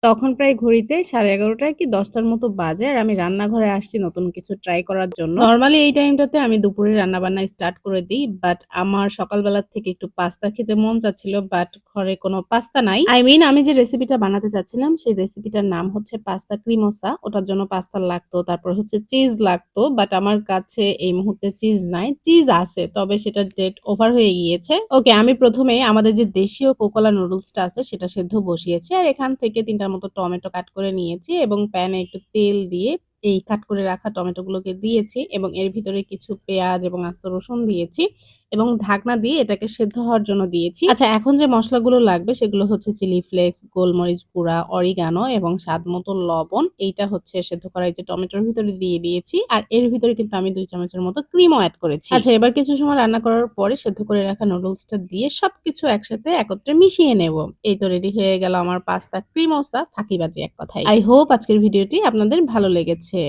তখন প্রায় ঘড়িতে 11:30 কি 10টার মতো বাজে। আর আমি রান্নাঘরে আসছি নতুন কিছু ট্রাই করার জন্য। নরমালি এই টাইমটাতে আমি দুপুরে রান্নাবান্না স্টার্ট করে দেই। বাট আমার সকালবেলা থেকে একটু পাস্তা খেতে মন চাচ্ছিল। বাট ঘরে কোনো পাস্তা নাই। আমি যে রেসিপিটা বানাতে চাচ্ছিলাম সেই রেসিপিটার নাম হচ্ছে পাস্তা ক্রিমোসা। ওটার জন্য পাস্তা লাগতো। তারপর হচ্ছে চিজ লাগতো। বাট আমার কাছে এই মুহূর্তে চিজ নাই। চিজ আছে, তবে সেটার ডেট ওভার হয়ে গিয়েছে। ওকে, আমি ১ম এ আমাদের যে দেশীয় কোকোলা নুডলসটা আছে সেটা সেদ্ধ বসিয়েছি। আর এখান থেকে ৩ টার মতো টমেটো কাট করে নিয়েছি এবং প্যানে একটু তেল দিয়ে এই কাট করে রাখা টমেটোগুলোকে দিয়েছি এবং এর ভিতরে কিছু পেঁয়াজ এবং আস্ত রসুন দিয়েছি এবং ঢাকনা দিয়ে এটাকে সেদ্ধ হওয়ার জন্য দিয়েছি। আচ্ছা, এখন যে মসলাগুলো লাগবে সেগুলো হচ্ছে চিলি ফ্লেক্স, গোলমরিচ গুঁড়া, অরিগানো এবং স্বাদমতো লবণ। এইটা হচ্ছে সেদ্ধ করা এই যে টমেটোর ভিতরে দিয়ে দিয়েছি। আর এর ভিতরে কিন্তু আমি ২ চামচের মতো ক্রিমও এড করেছি। আচ্ছা, এবার কিছু সময় রান্না করার পরে সেদ্ধ করে রাখা নুডলসটা দিয়ে সবকিছু একসাথে একত্রে মিশিয়ে নেব। এই তো রেডি হয়ে গেল আমার পাস্তা ক্রিমোসা, ফাঁকিবাজি এক কথায়। আই হোপ আজকের ভিডিওটি আপনাদের ভালো লেগেছে।